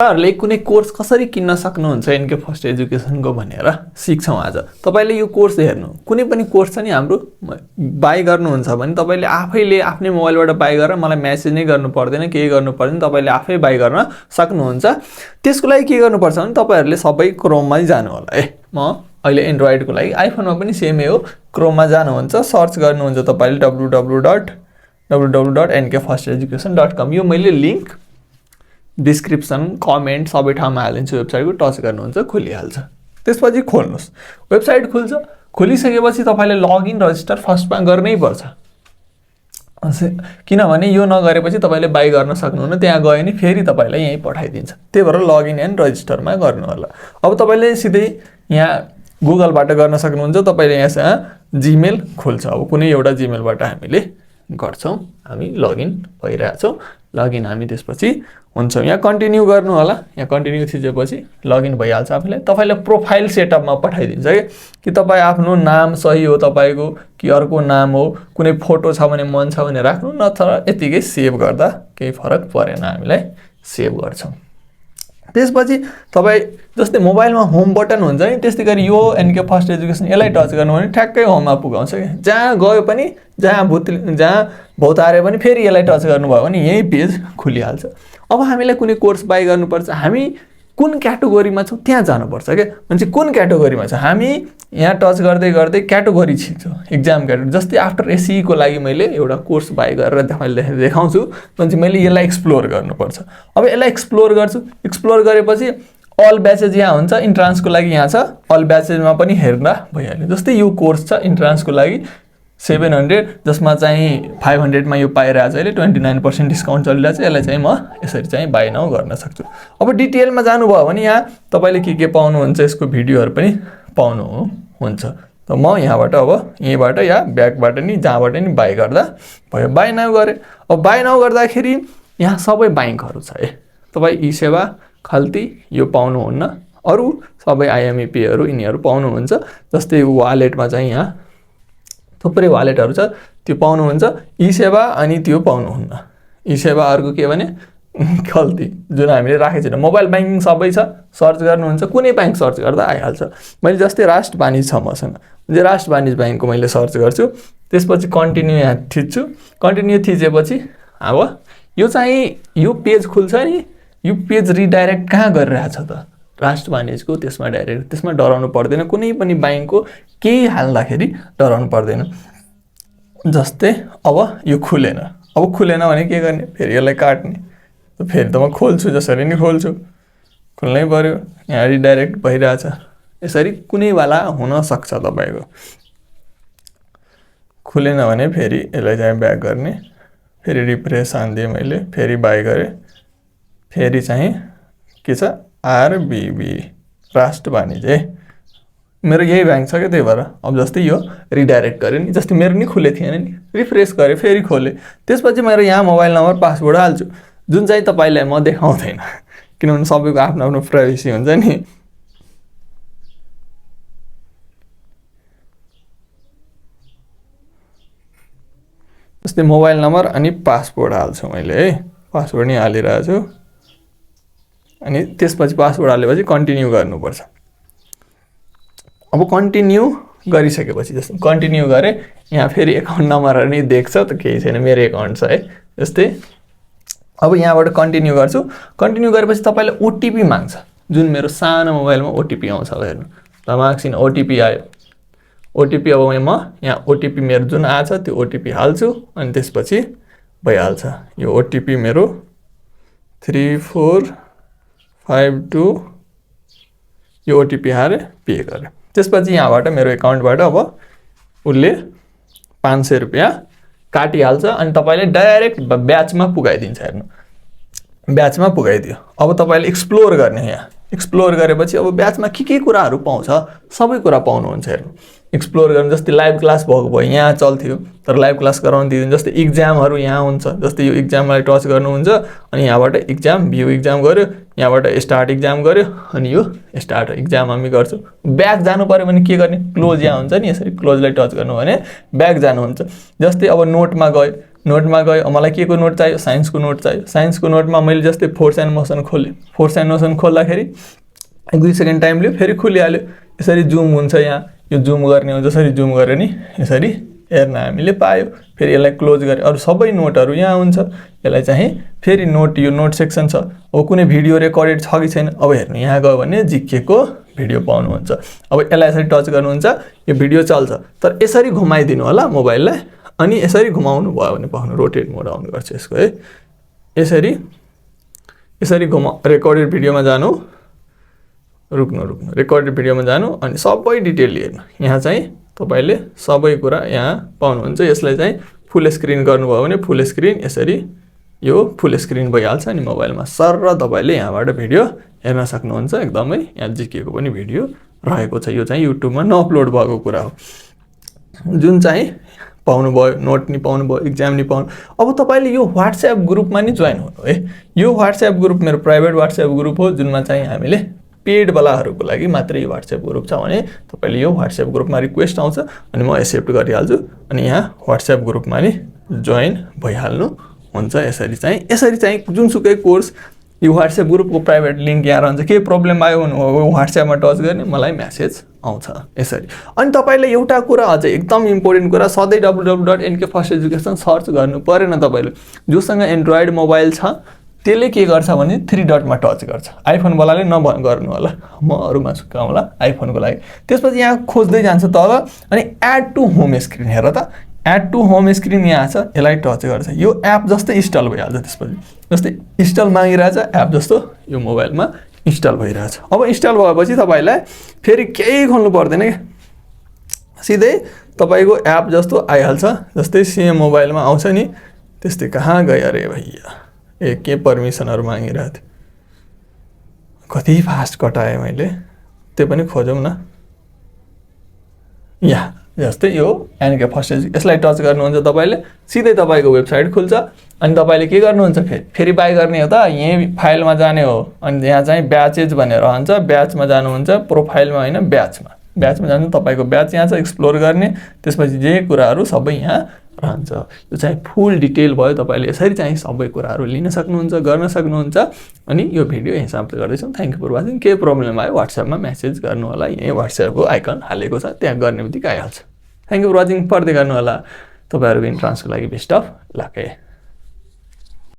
तपाईहरुले कुनै कोर्स कसरी किन्न सक्नुहुन्छ एनके फर्स्ट एजुकेसनको भनेर सिक्छौं आज। तपाईले यो कोर्स हेर्नु, कुनै पनि कोर्स छ नि हाम्रो बाइ गर्नुहुन्छ भने तपाईले आफैले आफ्नै मोबाइलबाट बाइ गरेर मलाई मेसेज नै गर्नु पर्दैन, केही गर्नु पर्दैन, तपाईले आफै बाइ गर्न सक्नुहुन्छ। त्यसको लागि के गर्नुपर्छ भने तपाईहरुले सबै क्रोममा जानु होला। म अहिले एन्ड्रोइडको लागि, आइफोनमा पनि सेमै हो, क्रोममा जानुहुन्छ, सर्च गर्नुहुन्छ तपाईले www.nkfirsteducation.com। यो मैले लिंक डिस्क्रिप्सन कमेन्ट सबै ठाउँमा हालिदिन्छु। वेबसाइटको टच गर्नुहुन्छ खोलिहाल्छ। त्यसपछि खोल्नुस्, वेबसाइट खुल्छ। खोलिसकेपछि तपाईले लगइन रजिस्टर फर्स्टमा गर्नै पर्छ, किनभने यो नगरेपछि तपाईले बाइ गर्न सक्नुहुन्न। त्यहाँ गयो नि फेरि तपाईलाई यही पठाइदिन्छ। त्यही भएर लगइन एन्ड रजिस्टरमा गर्नु होला। अब तपाईले सिधै यहाँ गुगलबाट गर्न सक्नुहुन्छ। तपाईले यहाँ जीमेल खोल्छ। अब कुनै एउटा जीमेलबाट हामीले गर्छौं, हामी लगइन भइरहेछौं। लगइन हामी त्यसपछि हुन्छौं। यहाँ कन्टिन्यू गर्नु होला। यहाँ कन्टिन्यू थिचेपछि लगइन भइहाल्छ आफैले। तपाईलाई प्रोफाइल सेटअपमा पठाइदिन्छ कि तपाई आफ्नो नाम सही हो तपाईको कि अर्को नाम हो, कुनै फोटो छ भने मन छ भने राख्नु, नत्र यतिकै सेभ गर्दा केही फरक परेन, हामीलाई सेभ गर्छौं। त्यसपछि तपाई जस्तै मोबाइलमा होम बटन हुन्छ नि, त्यस्तै गरी यो एनके फर्स्ट एजुकेसन यसलाई टच गर्नु भने ठ्याक्कै होममा पुगाउँछ के। जहाँ गयो पनि, जहाँ भौतारे पनि फेरि यसलाई टच गर्नुभयो भने यही पेज खुलिहाल्छ। अब हामीलाई कुनै कोर्स बाइ गर्नुपर्छ, हामी कुन क्याटेगोरीमा छौं त्यहाँ जानुपर्छ के। मान्छे कुन क्याटेगोरीमा छ, हामी यहाँ टच गर्दै गर्दै क्याटेगोरी छिर्छौं, एक्जाम क्याटेगोरी। जस्तै आफ्टर एसई को लागि मैले एउटा कोर्स बाइ गरेर तपाईलाई देखाउँछु भने मैले यसलाई एक्सप्लोर गर्नुपर्छ। अब यसलाई एक्सप्लोर गर्छु। एक्सप्लोर गरेपछि अल ब्याचेज यहाँ हुन्छ, इन्ट्रान्सको लागि यहाँ छ, अल ब्याचेजमा पनि हेर्दा भइहाल्यो। जस्तै यो कोर्स छ इन्ट्रान्सको लागि 700, जसमा चाहिँ 500 मा यो पाइरहेछ अहिले 29% डिस्काउन्ट चलिरहेछ। यसलाई चाहिँ म यसरी चाहिँ बाइ नाउ गर्न सक्छु। अब डिटेलमा जानुभयो भने यहाँ तपाईले के पाउनुहुन्छ, यसको भिडियोहरु पनि पाउनुहुन्छ। त म यहाँबाट अब यहीबाट या ब्याकबाट नि जहाँबाट नि बाइ गर्दा भयो। बाइ नाउ गरे। अब बाइ नाउ गर्दाखेरि यहाँ सबै बैंकहरु छ। तपाई ई सेवा खल्ती यो पाउनुहुन्न, अरु सबै आइएमईपी हरु यिनीहरु पाउनुहुन्छ। जस्तै वालेटमा चाहिँ यहाँ थुप्रै वालेटहरु छ, त्यो पाउनुहुन्छ। ई सेवा अनि त्यो पाउनुहुन्न। ई सेवा अर्को के भने खल्ती जुन हामीले राखेको छैन। मोबाइल बैंकिङ सबै छ, सर्च गर्नुहुन्छ, कुनै बैंक सर्च गर्दा आइहाल्छ। मैले जस्तै राष्ट्र वाणिज्य छ मसँग, जे राष्ट्र वाणिज्य बैंकको मैले सर्च गर्छु। त्यसपछि कन्टिन्यू यहाँ थिच्छु। कन्टिन्यू थिचेपछि अब यो चाहिँ यो पेज खुल्छ नि, यो पेज रिडाइरेक्ट कहाँ गरिरहेछ त, राष्ट्र वाणिज्यको। त्यसमा डाइरेक्ट, त्यसमा डराउनु पर्दैन। कुनै पनि बैंकको केही हाल्दाखेरि डराउनु पर्दैन। जस्तै अब यो खुलेन। अब खुलेन भने के गर्ने, फेरि यसलाई काट्ने। फेरि त म खोल्छु, जसरी नि खोल्छु, खोल्नै पर्यो। यहाँ रिडाइरेक्ट भइरहेछ। यसरी कुनै बेला हुन सक्छ तपाईको। खुलेन भने फेरि यसलाई चाहिँ ब्याक गर्ने, फेरि रिफ्रेश हान्दिए मैले, फेरि बाइ गरे, फेरि चाहिँ के छ आरबीबी राष्ट्र वाणिज्य। मेरो यही बैंक छ के, त्यही भएर अब जस्तै यो रिडाइरेक्ट गरे नि, जस्तै मेरो नि खुले थिएन नि, रिफ्रेश गरे फेरि खोले। त्यसपछि मेरो यहाँ मोबाइल नम्बर पासवर्ड हाल्छु, जुन चाहिँ तपाईलाई म देखाउँदैन, किनभने सबैको आफ्नो आफ्नो प्राइभेसी हुन्छ नि। जस्तै मोबाइल नम्बर अनि पासवर्ड हाल्छु मैले है, पासवर्ड नि हालिरहेको छु। अनि त्यसपछि पासवर्ड हालेपछि कन्टिन्यू गर्नुपर्छ। अब कन्टिन्यू गरिसकेपछि, जस्तो कन्टिन्यू गरे, यहाँ फेरि एकाउन्ट नम्बरहरु नि देख्छ त, केही छैन, मेरो एकाउन्ट छ है। जस्तै अब यहाँबाट कन्टिन्यू गर्छु। कन्टिन्यू गरेपछि तपाईले ओटीपी माग्छ, जुन मेरो सानो मोबाइलमा ओटीपी आउँछ। हेर्नु तमाक्सिन ओटीपी आयो। ओटीपी अब म यहाँ ओटीपी मेरो जुन आछ त्यो ओटीपी हाल्छु, अनि त्यसपछि भइहाल्छ। यो ओटीपी मेरो 3452 यो ओटीपी हाले पे गरे। त्यसपछि यहाँबाट मेरो एकाउन्टबाट अब उले 500 रुपैयाँ काटिहाल्छ। अनि तपाईले डाइरेक्ट ब्याचमा पुगाइदिन्छ। हेर्नु ब्याचमा पुगाइदियो। अब तपाईले एक्सप्लोर गर्ने। यहाँ एक्सप्लोर गरेपछि अब ब्याचमा के कुराहरु पाउँछ, सबै कुरा पाउनुहुन्छ। हेर्नु एक्सप्लोर गर्न, जस्तै लाइभ क्लास भएको भए यहाँ चल्थ्यो, तर लाइभ क्लास गराउन दिँदैन। जस्तै एक्जामहरु यहाँ हुन्छ, जस्तै यो एक्जामलाई टच गर्नुहुन्छ, अनि यहाँबाट एक्जाम भ्यू एक्जाम गर्यो, यहाँबाट स्टार्ट एक्जाम गर्यो, अनि यो स्टार्ट एक्जाम हामी गर्छु। ब्याक जानु पर्यो भने के गर्ने, क्लोज यहाँ हुन्छ नि, यसरी क्लोजलाई टच गर्नु भने ब्याक जानुहुन्छ। जस्तै अब नोटमा गयो, नोटमा गयो, मलाई के को नोट चाहियो, साइन्सको नोट चाहियो। साइन्सको नोटमा मैले जस्तै फोर्स एन्ड मोसन खोलेँ, फोर्स एन्ड मोसन खोल्दाखेरि 1-2 सेकेन्ड टाइम लियो, फेरि खुलिहाल्यो। यसरी जुम हुन्छ, यहाँ यो जुम गर्ने हो, जसरी जुम गऱ्यो नि यसरी हेर्न हामीले पायो। फेरि यसलाई क्लोज गरे, अरू सबै नोटहरू यहाँ हुन्छ। यसलाई चाहिँ फेरि नोट, यो नोट सेक्सन छ। अब कुनै भिडियो रेकर्डेड छ कि छैन, अब हेर्नु यहाँ गयो भने जिकेको भिडियो पाउनुहुन्छ। अब यसलाई यसरी टच गर्नुहुन्छ, यो भिडियो चल्छ, तर यसरी घुमाइदिनु होला मोबाइललाई, अनि यसरी घुमाउनु भयो भने पाउनु। रोटेट मोड आउनु गर्छ यसको है। यसरी रेकर्डेड भिडियोमा जानु, रुक्नु रेकर्डेड भिडियोमा जानु, अनि सबै डिटेल हेर्नु। यहाँ चाहिँ तपाईले सबै कुरा यहाँ पाउनुहुन्छ। यसलाई चाहिँ फुल स्क्रिन गर्नुभयो भने फुल स्क्रिन यसरी यो फुल स्क्रिन भइहाल्छ नि मोबाइलमा। सर तपाईले यहाँबाट भिडियो हेर्न सक्नुहुन्छ। एकदमै यहाँ जिकेको पनि भिडियो रहेको छ। यो चाहिँ युट्युबमा नअपलोड भएको कुरा हो। जुन चाहिँ पाउनु भयो, नोट नि पाउनु भयो, एक्जाम नि पाउनु। अब तपाईले यो व्हाट्सएप ग्रुपमा नि जोइन हुनु है। यो व्हाट्सएप ग्रुप मेरो प्राइभेट व्हाट्सएप ग्रुप हो, जुनमा चाहिँ हामीले पेड वालाहरूको लागि मात्रै यो व्हाट्सएप ग्रुप छ भने तपाईले यो व्हाट्सएप ग्रुपमा रिक्वेस्ट आउँछ अनि म एक्सेप्ट गरिहाल्छु, अनि यहाँ व्हाट्सएप ग्रुपमा नि जोइन भइहाल्नु हुन्छ। यसरी चाहिँ जुनसुकै कोर्स यो व्हाट्सएप ग्रुपको प्राइभेट लिङ्क यहाँ रहन्छ। के प्रब्लम आयो भने व्हाट्सएपमा टच गर्ने, मलाई मेसेज आउँछ यसरी। अनि तपाईले एउटा कुरा अझै एकदम इम्पोर्टेन्ट कुरा, सधैँ www.nkfirsteducation सर्च गर्नु परेन। तपाईले जोसँग एन्ड्रोइड मोबाइल छ त्यसले के गर्छ भने 3 डटमा टच गर्छ। आइफोन वालाले नगर्नु होला, म अरूमा सुकाउँला आइफोनको लागि। त्यसपछि यहाँ खोज्दै जान्छ तल, अनि एड टु होम स्क्रिन, हेर त एड टु होम स्क्रिन यहाँ छ, यसलाई टच गर्छ। यो एप जस्तै इन्स्टल भइहाल्छ। त्यसपछि जस्तै इन्स्टल मागिरहेछ एप जस्तो यो मोबाइलमा इन्स्टल भइरहेछ। अब इन्स्टल भएपछि तपाईलाई फेरि केही खोल्नु पर्दैन के, सिधै तपाईको एप जस्तो आइहाल्छ। जस्तै सेम मोबाइलमा आउँछ नि त्यस्तै। कहाँ गयो अरे भैया, के पर्मिसनहरु मागिरहेको थियो, कति फास्ट कटाएँ मैले। त्यो पनि खोजौँ न। यहाँ जस्तै यो एनके फर्स्ट एजुकेसन, यसलाई टच गर्नुहुन्छ तपाईले, सिधै तपाईको वेबसाइट खुल्छ। अनि तपाईले के गर्नुहुन्छ, फेरि बाइ गर्ने हो त यही फाइलमा जाने हो। अनि यहाँ चाहिँ ब्याचेज भनेर रहन्छ, ब्याचमा जानुहुन्छ, प्रोफाइलमा हैन ब्याचमा जानु। तपाईको ब्याच यहाँ छ, एक्सप्लोर गर्ने। त्यसपछि जे कुराहरू सबै यहाँ रहन्छ। यो चाहिँ फुल डिटेल भयो। तपाईले यसरी चाहिँ सबै कुराहरू लिन सक्नुहुन्छ, गर्न सक्नुहुन्छ। अनि यो भिडियो यही समाप्त गर्दैछौँ। Thank you for watching. के प्रब्लम आयो व्हाट्सएपमा मेसेज गर्नु होला, यही व्हाट्सएपको आइकन हालेको छ, त्यहाँ गर्ने बित्तिकै आइहाल्छ। Thank you for watching. पढ्दै गर्नु होला। तपाईहरुको इन्ट्रान्सको लागि बेस्ट अफ लक।